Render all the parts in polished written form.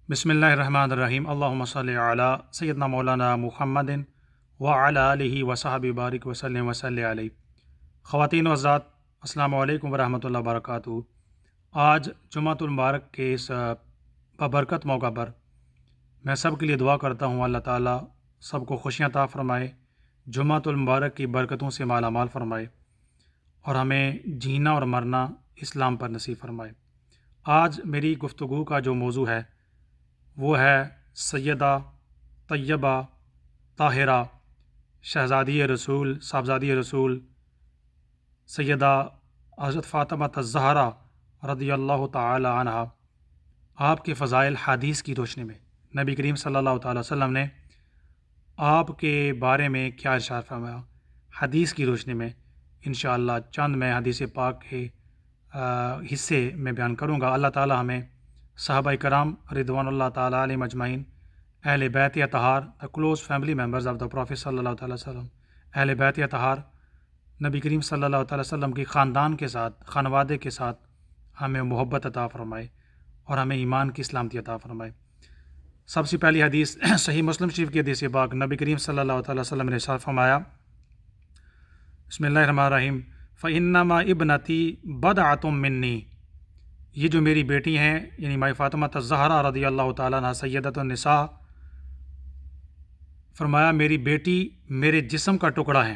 بسم اللہ الرحمن الرحیم اللہم صلی علی سیدنا مولانا محمد وعلی آلہ وصحبہ بارک وسلم وصلی علیہ۔ خواتین و حضرات، السلام علیکم ورحمۃ اللہ وبرکاتہ۔ آج جمعۃ المبارک کے اس بابرکت موقع پر میں سب کے لیے دعا کرتا ہوں اللہ تعالیٰ سب کو خوشیاں عطا فرمائے، جمعۃ المبارک کی برکتوں سے مالا مال فرمائے اور ہمیں جینا اور مرنا اسلام پر نصیب فرمائے۔ آج میری گفتگو کا جو موضوع ہے وہ ہے سیدہ طیبہ طاہرہ شہزادی رسول صاحبزادی رسول سیدہ حضرت فاطمہ الزہرا رضی اللہ تعالی عنہا۔ آپ کے فضائل حدیث کی روشنی میں نبی کریم صلی اللہ تعالی وسلم نے آپ کے بارے میں کیا ارشاد فرمایا، حدیث کی روشنی میں انشاءاللہ چند میں حدیث پاک کے حصے میں بیان کروں گا۔ اللہ تعالی ہمیں صحابہ کرام رضوان اللہ تعالیٰ علیہم اجمعین، اہل بیت اطہار، the close family members of the prophet صلی اللہ تعالیٰ وسلم، اہل بیت اطہار نبی کریم صلی اللہ تعالیٰ وسلم کی خاندان کے ساتھ، خانوادے کے ساتھ ہمیں محبت عطا فرمائے اور ہمیں ایمان کی سلامتی عطا فرمائے۔ سب سے پہلی حدیث صحیح مسلم شریف کی حدیث پاک، نبی کریم صلی اللہ تعالیٰ وسلم نے ارشاد فرمایا، بسم اللہ الرحمن الرحیم، فَإِنَّمَا ابْنَتِي بَضْعَةٌ مِّنِّي، یہ جو میری بیٹی ہیں یعنی مائی فاطمہ الزہرا رضی اللہ تعالیٰ عنہ سیدۃ النساء، فرمایا میری بیٹی میرے جسم کا ٹکڑا ہے،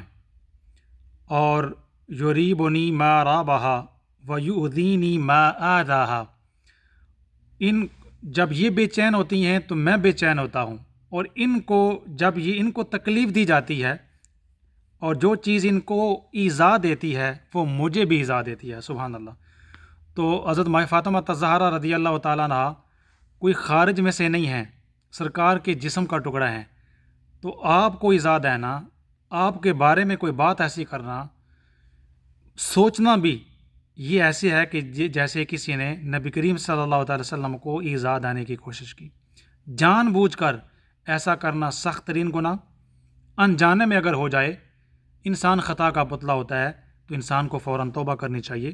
اور یریبنی ما رابہا ویؤذینی ما آذاہا، ان جب یہ بے چین ہوتی ہیں تو میں بے چین ہوتا ہوں، اور ان کو جب ان کو تکلیف دی جاتی ہے اور جو چیز ان کو ایذا دیتی ہے وہ مجھے بھی ایذا دیتی ہے۔ سبحان اللہ۔ تو حضرت مائی فاطمہ الزہرا رضی اللہ تعالیٰ عنہ کوئی خارج میں سے نہیں ہیں، سرکار کے جسم کا ٹکڑا ہے، تو آپ کو ایذا دینا، آپ کے بارے میں کوئی بات ایسی کرنا، سوچنا بھی یہ ایسے ہے کہ جیسے کسی نے نبی کریم صلی اللہ تعالی وسلم کو ایذا دینے کی کوشش کی۔ جان بوجھ کر ایسا کرنا سخت ترین گناہ، انجانے میں اگر ہو جائے انسان خطا کا پتلا ہوتا ہے تو انسان کو فوراً توبہ کرنی چاہیے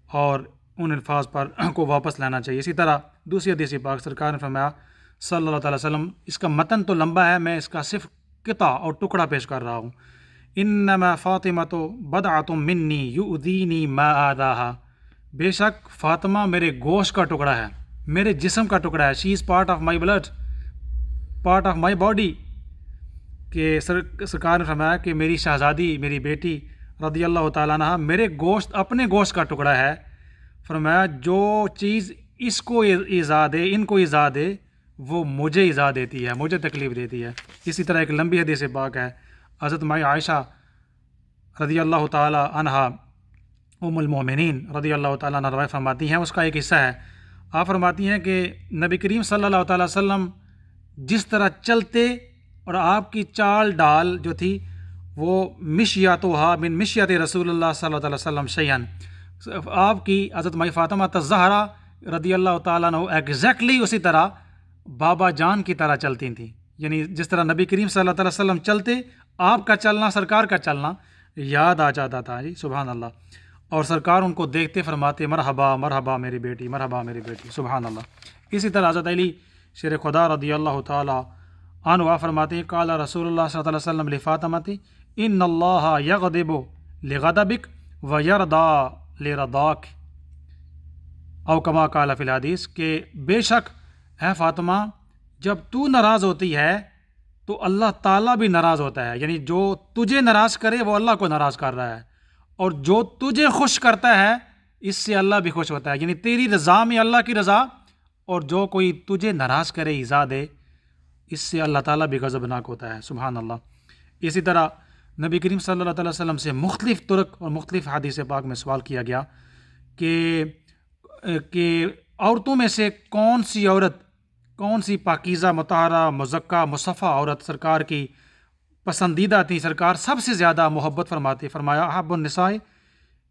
اور ان الفاظ پر کو واپس لینا چاہیے۔ اسی طرح دوسری حدیث پاک سرکار نے فرمایا صلی اللہ تعالی وسلم، اس کا متن تو لمبا ہے، میں اس کا صرف قطع اور ٹکڑا پیش کر رہا ہوں، انما فاطمۃ بضعۃ منی یؤذینی ما آذاہا، بے شک فاطمہ میرے گوشت کا ٹکڑا ہے، میرے جسم کا ٹکڑا ہے، she is part of my blood, part of my body, کہ سرکار نے فرمایا کہ میری شہزادی میری بیٹی رضی اللہ تعالیٰ عنہ میرے گوشت اپنے گوشت کا ٹکڑا ہے، فرمایا جو چیز اس کو ایذا دے، ان کو ایذا دے، وہ مجھے ایذا دیتی ہے، مجھے تکلیف دیتی ہے۔ اسی طرح ایک لمبی حدیث پاک ہے، حضرت مائی عائشہ رضی اللہ تعالیٰ عنہ ام المومنین رضی اللہ تعالیٰ عنہ روایت فرماتی ہیں، اس کا ایک حصہ ہے، آپ فرماتی ہیں کہ نبی کریم صلی اللہ تعالیٰ وسلم جس طرح چلتے اور آپ کی چال ڈال جو تھی وہ مشیاتها من مشیات رسول اللہ صلی اللہ علیہ وسلم شیئن، آپ کی حضرت مائی فاطمہ الزہرا رضی اللہ تعالیٰ عنہ ایگزیکٹلی اسی طرح بابا جان کی طرح چلتی تھیں، یعنی جس طرح نبی کریم صلی اللہ علیہ وسلم چلتے، آپ کا چلنا، سرکار کا چلنا یاد آ جاتا تھا جی، سبحان اللہ، اور سرکار ان کو دیکھتے فرماتے مرحبا مرحبا میری بیٹی، مرحبا میری بیٹی، سبحان اللہ۔ اسی طرح حضرت علی شیر خدا رضی اللہ تعالیٰ عنہ فرماتے ہیں قال رسول اللہ صلی اللہ علیہ وسلم لفاطمہ ان اللہ یغضب لغضبک ویرضی لرضاک، او کما قال فی الحدیث، کہ بے شک ہے فاطمہ جب تو ناراض ہوتی ہے تو اللہ تعالیٰ بھی ناراض ہوتا ہے، یعنی جو تجھے ناراض کرے وہ اللہ کو ناراض کر رہا ہے، اور جو تجھے خوش کرتا ہے اس سے اللہ بھی خوش ہوتا ہے، یعنی تیری رضا میں اللہ کی رضا، اور جو کوئی تجھے ناراض کرے ایذا دے اس سے اللہ تعالیٰ بھی غضبناک ہوتا ہے، سبحان اللہ۔ اسی طرح نبی کریم صلی اللہ علیہ وسلم سے مختلف طرق اور مختلف حدیث پاک میں سوال کیا گیا کہ عورتوں میں سے کون سی عورت، کون سی پاکیزہ مطہرہ مزکہ مصفہ عورت سرکار کی پسندیدہ تھی، سرکار سب سے زیادہ محبت فرماتے، فرمایا احب النساء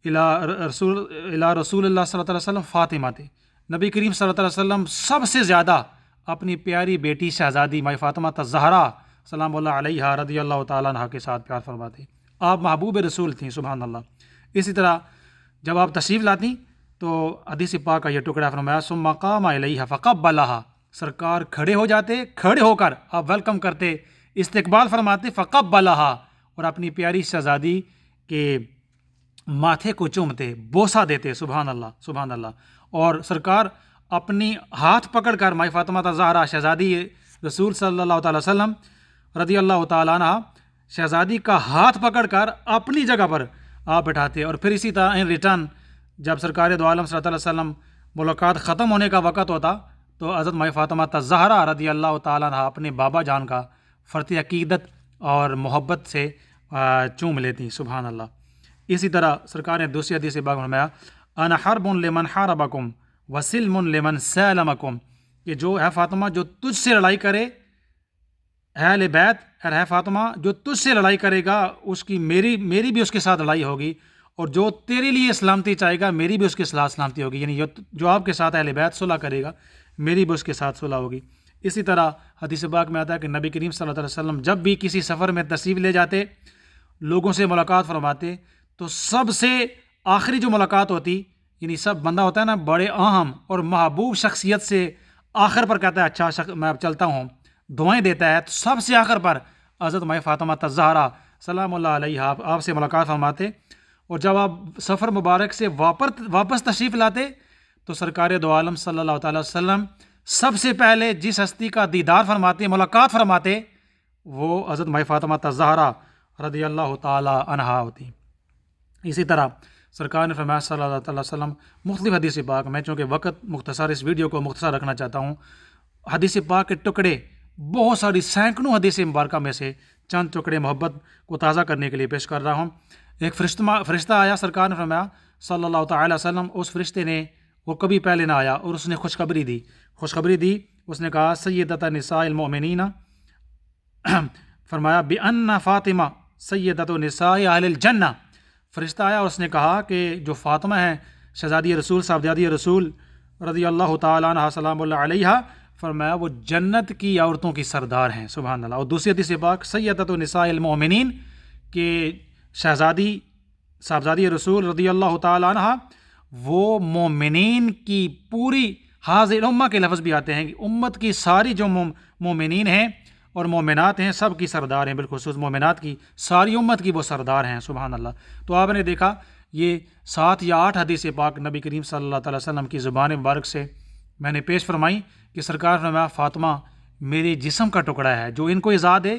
الی رسول اللہ صلی اللہ علیہ وسلم فاطمہ تھی، نبی کریم صلی اللہ علیہ وسلم سب سے زیادہ اپنی پیاری بیٹی شہزادی مائی فاطمہ الزہرا سلام اللہ علیہ رضی اللہ تعالیٰ عنہ کے ساتھ پیار فرماتے، آپ محبوب رسول تھیں، سبحان اللہ۔ اسی طرح جب آپ تشریف لاتی تو حدیث پاک کا یہ ٹکڑا فرمایا ثم قام الیہا فقبلہا، سرکار کھڑے ہو جاتے، کھڑے ہو کر آپ ویلکم کرتے، استقبال فرماتے، فقبلہا، اور اپنی پیاری شہزادی کے ماتھے کو چومتے، بوسہ دیتے، سبحان اللہ سبحان اللہ۔ اور سرکار اپنی ہاتھ پکڑ کر مائی فاطمہ زہرا شہزادی رسول صلی اللہ تعالی وسلم رضی اللہ تعالیٰ عنہ، شہزادی کا ہاتھ پکڑ کر اپنی جگہ پر آپ بٹھاتے، اور پھر اسی طرح ان ریٹرن جب سرکار دو عالم صلی اللہ علیہ وسلم ملاقات ختم ہونے کا وقت ہوتا تو حضرت مائی فاطمہ زہرا رضی اللہ تعالیٰ عنہ اپنے بابا جان کا فرط عقیدت اور محبت سے چوم لیتی، سبحان اللہ۔ اسی طرح سرکار نے دوسری حدیث پاک میں فرمایا، انا حرب لمن حاربکم وسلم لمن سالمکم، کہ جو ہے فاطمہ جو تجھ سے لڑائی کرے، اہل بیت ہے فاطمہ جو تجھ سے لڑائی کرے گا اس کی میری بھی اس کے ساتھ لڑائی ہوگی، اور جو تیرے لیے سلامتی چاہے گا میری بھی اس کے ساتھ سلامتی ہوگی، یعنی جو آپ کے ساتھ اہل بیت صلح کرے گا میری بھی اس کے ساتھ صلح ہوگی۔ اسی طرح حدیث پاک میں آتا ہے کہ نبی کریم صلی اللہ علیہ وسلم جب بھی کسی سفر میں تشریف لے جاتے، لوگوں سے ملاقات فرماتے، تو سب سے آخری جو ملاقات ہوتی، یعنی سب بندہ ہوتا ہے نا بڑے اہم اور محبوب شخصیت سے آخر پر کہتا ہے اچھا میں اب چلتا ہوں، دعائیں دیتا ہے، تو سب سے آخر پر حضرت مائی فاطمہ زہرا سلام اللہ علیہ آپ سے ملاقات فرماتے، اور جب آپ سفر مبارک سے واپس تشریف لاتے تو سرکار دو عالم صلی اللہ تعالی وسلم سب سے پہلے جس ہستی کا دیدار فرماتے، ملاقات فرماتے، وہ حضرت مائی فاطمہ زہرا رضی اللہ تعالی عنہا ہوتی۔ اسی طرح سرکار نے فرمایا صلی اللہ تعالی وسلم مختلف حدیث پاک میں، چونکہ وقت مختصر، اس ویڈیو کو مختصر رکھنا چاہتا ہوں، حدیث پاک کے ٹکڑے بہت ساری سینکڑوں حدیث مبارکہ میں سے چند ٹکڑے محبت کو تازہ کرنے کے لیے پیش کر رہا ہوں۔ ایک فرشتہ آیا، سرکار نے فرمایا صلی اللہ تعالی وسلم، اس فرشتے نے، وہ کبھی پہلے نہ آیا، اور اس نے خوشخبری دی، اس نے کہا سیدۃ نساء المؤمنین، فرمایا بأن فاطمہ سیدۃ نساء اہل الجنہ۔ فرشتہ آیا اور اس نے کہا کہ جو فاطمہ ہے شہزادی رسول صاحبزادی رسول رضی اللہ تعالیٰ عنہ سلام اللہ علیہ، فرمایا وہ جنت کی عورتوں کی سردار ہیں، سبحان اللہ۔ اور دوسری حدیث پاک سیدۃ نساء المؤمنین، کہ شہزادی صاحبزادی رسول رضی اللہ تعالیٰ عنہ وہ مومنین کی پوری، حاضر امہ کے لفظ بھی آتے ہیں کہ امت کی ساری جو مومنین ہیں اور مومنات ہیں سب کی سردار ہیں، بالخصوص مومنات کی ساری امت کی وہ سردار ہیں، سبحان اللہ۔ تو آپ نے دیکھا یہ 7 یا 8 حدیث پاک نبی کریم صلی اللہ تعالی وسلم کی زبان مبارک سے میں نے پیش فرمائی کہ سرکار نے فرمایا فاطمہ میرے جسم کا ٹکڑا ہے، جو ان کو ایذا دے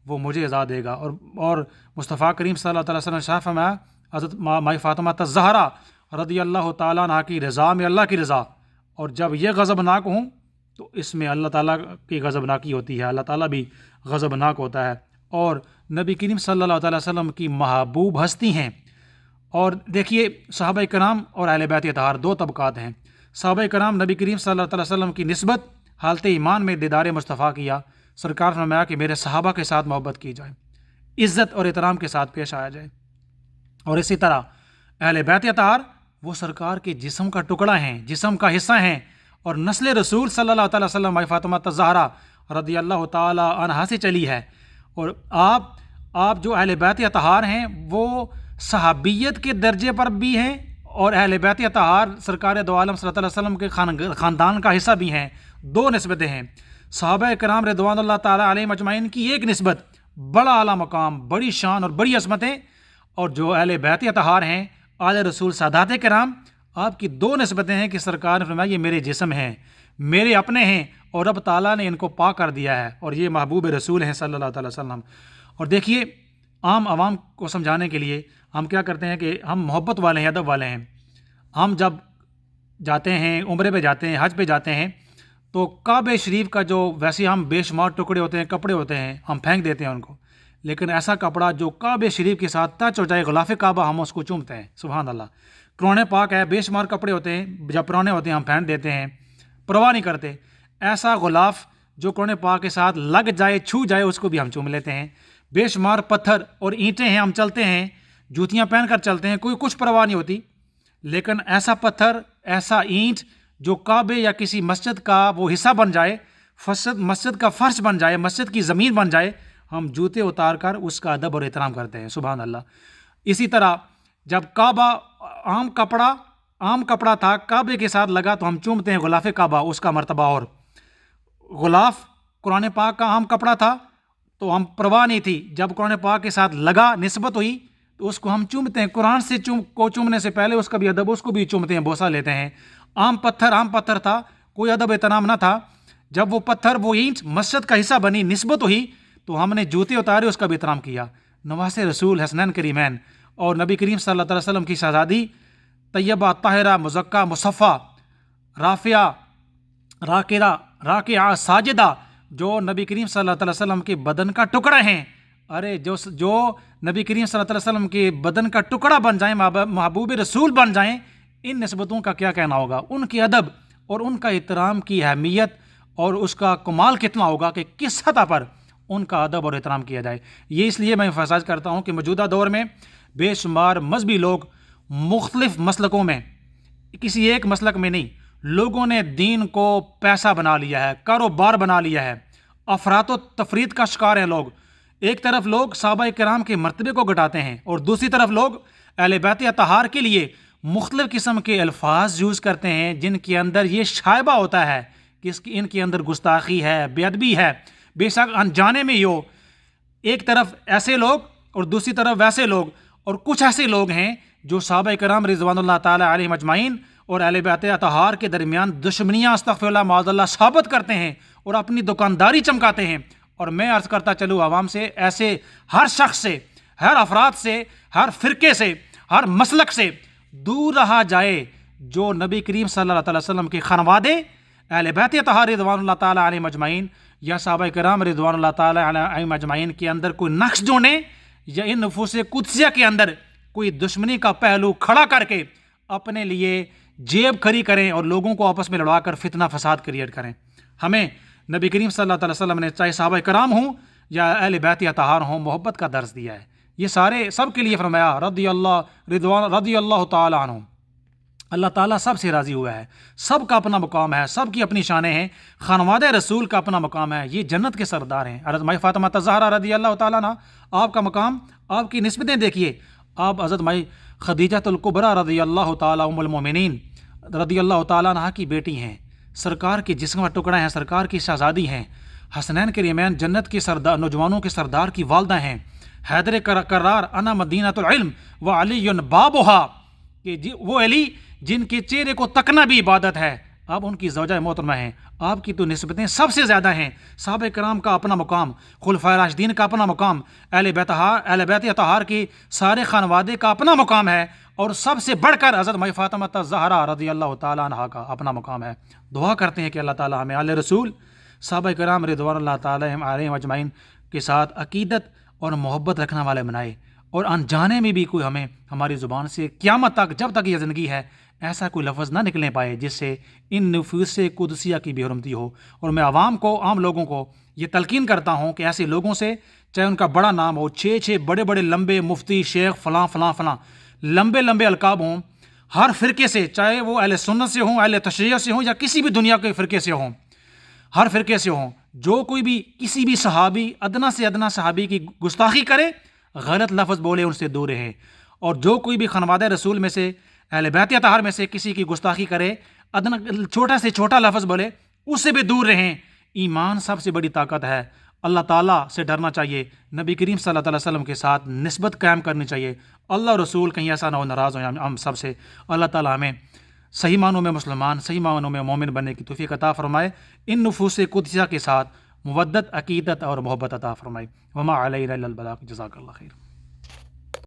وہ مجھے ایذا دے گا، اور مصطفیٰ کریم صلی اللہ تعالی وسلم نے شاہ فرمایا حضرت مائی فاطمہ زہرا رضی اللہ تعالیٰ عنہ کی رضا میں اللہ کی رضا، اور جب یہ غضبناک ہوں تو اس میں اللہ تعالیٰ کی غضبناکی ہوتی ہے، اللہ تعالیٰ بھی غضبناک ہوتا ہے، اور نبی کریم صلی اللہ تعالی وسلم کی محبوب ہستی ہیں۔ اور دیکھیے صحابہ کرام اور اہل بیت اطہار 2 طبقات ہیں۔ صحابہ کرام نبی کریم صلی اللہ تعالی وسلم کی نسبت حالت ایمان میں دیدار مصطفیٰ کیا، سرکار نے فرمایا کہ میرے صحابہ کے ساتھ محبت کی جائے، عزت اور احترام کے ساتھ پیش آیا جائے، اور اسی طرح اہل بیت اطہار وہ سرکار کے جسم کا ٹکڑا ہیں، جسم کا حصہ ہیں، اور نسل رسول صلی اللہ تعالی وسلم مائی فاطمہ زہرا رضی اللہ تعالی عنہا سے چلی ہے، اور آپ جو اہل بیت اطہار ہیں وہ صحابیت کے درجے پر بھی ہیں، اور اہل بیت اطہار سرکار دو عالم صلی اللہ علیہ وسلم کے خاندان کا حصہ بھی ہیں۔ 2 نسبتیں ہیں، صحابہ کرام رضوان اللہ تعالی علیہم اجمعین کی ایک نسبت، بڑا اعلیٰ مقام، بڑی شان اور بڑی عظمتیں، اور جو اہل بیت اطہار ہیں آل رسول سادات کرام، آپ کی 2 نسبتیں ہیں کہ سرکار نے فرمایا یہ میرے جسم ہیں، میرے اپنے ہیں، اور رب تعالیٰ نے ان کو پاک کر دیا ہے، اور یہ محبوب رسول ہیں صلی اللہ تعالی وسلم۔ اور دیکھیے عام عوام کو سمجھانے کے لیے ہم کیا کرتے ہیں کہ ہم محبت والے ہیں، ادب والے ہیں، ہم جب جاتے ہیں عمرے پہ جاتے ہیں، حج پہ جاتے ہیں، تو کعبہ شریف کا جو ویسے ہم بے شمار ٹکڑے ہوتے ہیں، کپڑے ہوتے ہیں، ہم پھینک دیتے ہیں ان کو، لیکن ایسا کپڑا جو کعبہ شریف کے ساتھ ٹچ ہو جائے، غلاف کعبہ، ہم اس کو چومتے ہیں، سبحان اللہ۔ قرآن پاک ہے، بے شمار کپڑے ہوتے ہیں، جب پرانے ہوتے ہیں ہم پھینک دیتے ہیں، پرواہ نہیں کرتے۔ ایسا غلاف جو قرآن پاک کے ساتھ لگ جائے، چھو جائے، اس کو بھی ہم چوم لیتے ہیں۔ بے شمار پتھر اور اینٹیں ہیں، ہم چلتے ہیں، جوتیاں پہن کر چلتے ہیں، کوئی کچھ پرواہ نہیں ہوتی، لیکن ایسا پتھر، ایسا اینٹ جو کعبے یا کسی مسجد کا وہ حصہ بن جائے، مسجد کا فرش بن جائے، مسجد کی زمین بن جائے، ہم جوتے اتار کر اس کا ادب اور احترام کرتے ہیں، سبحان اللہ۔ اسی طرح جب کعبہ عام کپڑا تھا، کعبے کے ساتھ لگا تو ہم چومتے ہیں غلاف کعبہ، اس کا مرتبہ غلاف قرآن پاک کا عام کپڑا تھا تو ہم پرواہ نہیں تھی، جب قرآن پاک کے ساتھ لگا، نسبت ہوئی تو اس کو ہم چومتے ہیں، قرآن سے چومنے سے پہلے اس کا بھی ادب، اس کو بھی چومتے ہیں، بوسہ لیتے ہیں۔ عام پتھر تھا، کوئی ادب احترام نہ تھا، جب وہ پتھر وہ اینٹ مسجد کا حصہ بنی، نسبت ہوئی تو ہم نے جوتے اتارے، اس کا بھی احترام کیا۔ نواس رسول حسنین کریمین اور نبی کریم صلی اللہ علیہ وسلم کی شہزادی طیبہ طاہرہ مزکہ مصفہ رافعہ راکعہ ساجدہ جو نبی کریم صلی اللہ علیہ وسلم کے بدن کا ٹکڑا ہیں، ارے جو نبی کریم صلی اللہ علیہ وسلم کے بدن کا ٹکڑا بن جائیں، محبوب رسول بن جائیں، ان نسبتوں کا کیا کہنا ہوگا؟ ان کی ادب اور ان کا احترام کی اہمیت اور اس کا کمال کتنا ہوگا کہ کس سطح پر ان کا ادب اور احترام کیا جائے۔ یہ اس لیے میں emphasize کرتا ہوں کہ موجودہ دور میں بے شمار مذہبی لوگ مختلف مسلکوں میں، کسی ایک مسلک میں نہیں، لوگوں نے دین کو پیسہ بنا لیا ہے، کاروبار بنا لیا ہے، افراط و تفریط کا شکار ہیں لوگ۔ ایک طرف لوگ صحابہ کرام کے مرتبے کو گھٹاتے ہیں اور دوسری طرف لوگ اہل بیت اطہار کے لیے مختلف قسم کے الفاظ یوز کرتے ہیں جن کے اندر یہ شائبہ ہوتا ہے کہ ان کے اندر گستاخی ہے، بے ادبی ہے، بے شک انجانے میں ہو۔ ایک طرف ایسے لوگ اور دوسری طرف ویسے لوگ، اور کچھ ایسے لوگ ہیں جو صحابہ کرام رضوان اللہ تعالی علیہم اجمعین اور اہل بیت اطہار کے درمیان دشمنیاں استغفر اللہ معاذ اللہ ثابت کرتے ہیں اور اپنی دکانداری چمکاتے ہیں۔ اور میں عرض کرتا چلوں عوام سے، ایسے ہر شخص سے، ہر افراد سے، ہر فرقے سے، ہر مسلک سے دور رہا جائے جو نبی کریم صلی اللہ علیہ وسلم کے خانوادے، اہل بیت اطہار رضوان اللہ تعالی علیہم اجمعین یا صحابہ کرام رضوان اللہ تعالی علیہم اجمعین کے اندر کوئی نقش جوڑنے یا ان نفوس قدسیہ کے اندر کوئی دشمنی کا پہلو کھڑا کر کے اپنے لیے جیب کھری کریں اور لوگوں کو آپس میں لڑا کر فتنہ فساد کریٹ کریں۔ ہمیں نبی کریم صلی اللہ علیہ وسلم نے چاہے صحابہ کرام ہوں یا اہل بیت اطہار ہوں محبت کا درس دیا ہے۔ یہ سارے سب کے لیے فرمایا رضی اللہ تعالیٰ عنہ، اللہ تعالیٰ سب سے راضی ہوا ہے، سب کا اپنا مقام ہے، سب کی اپنی شانیں ہیں، خانوادہ رسول کا اپنا مقام ہے، یہ جنت کے سردار ہیں۔ حضرت مائی فاطمہ الزہرا رضی اللہ تعالیٰ عنہ، آپ کا مقام، آپ کی نسبتیں دیکھیے، آپ حضرت مائی خدیجہ الکبریٰ رضی اللہ تعالیٰ ام المومنین رضی اللہ تعالیٰ عنہ کی بیٹی ہیں، سرکار کے جسم کا ٹکڑا ہیں، سرکار کی شہزادی ہیں، حسنین کریمین جنت کے سردار، نوجوانوں کے سردار کی والدہ ہیں، حیدر کرار انا مدینۃ العلم و علی بابھا، کہ وہ علی جن کے چہرے کو تکنا بھی عبادت ہے، آپ ان کی زوجہ محترمہ ہیں، آپ کی تو نسبتیں سب سے زیادہ ہیں۔ صحابہ کرام کا اپنا مقام، خلفائے راشدین کا اپنا مقام، اہل بیت اطہار کے سارے خانوادے کا اپنا مقام ہے، اور سب سے بڑھ کر حضرت مائی فاطمہ الزہرا رضی اللہ تعالیٰ عنہا کا اپنا مقام ہے۔ دعا کرتے ہیں کہ اللہ تعالیٰ ہمیں اہل رسول صحابہ کرام رضوان اللہ تعالیٰ علیہم اجمعین کے ساتھ عقیدت اور محبت رکھنے والے بنائے، اور انجانے میں بھی کوئی ہمیں ہماری زبان سے قیامت تک، جب تک یہ زندگی ہے، ایسا کوئی لفظ نہ نکلنے پائے جس سے ان نفوس قدسیہ کی بے حرمتی ہو۔ اور میں عام لوگوں کو یہ تلقین کرتا ہوں کہ ایسے لوگوں سے، چاہے ان کا بڑا نام ہو، 6 بڑے لمبے مفتی، شیخ، فلاں فلاں فلاں، لمبے القاب ہوں، ہر فرقے سے، چاہے وہ اہل سنت سے ہوں، اہل تشیع سے ہوں، یا کسی بھی دنیا کے فرقے سے ہوں، ہر فرقے سے ہوں، جو کوئی بھی کسی بھی صحابی، ادنا سے ادنا صحابی کی گستاخی کرے، غلط لفظ بولے، ان سے دور رہے۔ اور جو کوئی بھی خانوادہ رسول میں سے، اہل بیت اطہار میں سے کسی کی گستاخی کرے، ادنا چھوٹا سے چھوٹا لفظ بولے، اس سے بھی دور رہیں۔ ایمان سب سے بڑی طاقت ہے، اللہ تعالیٰ سے ڈرنا چاہیے، نبی کریم صلی اللہ علیہ وسلم کے ساتھ نسبت قائم کرنی چاہیے، اللہ رسول کہیں ایسا نہ ہو ناراض ہو ہم سب سے۔ اللہ تعالیٰ ہمیں صحیح معنوں میں مسلمان، صحیح معنوں میں مومن بننے کی توفیق عطا فرمائے، ان نفوس قدسیہ کے ساتھ مودت، عقیدت اور محبت عطا فرمائے۔ وما علینا الا البلاغ، جزاک اللہ خیر۔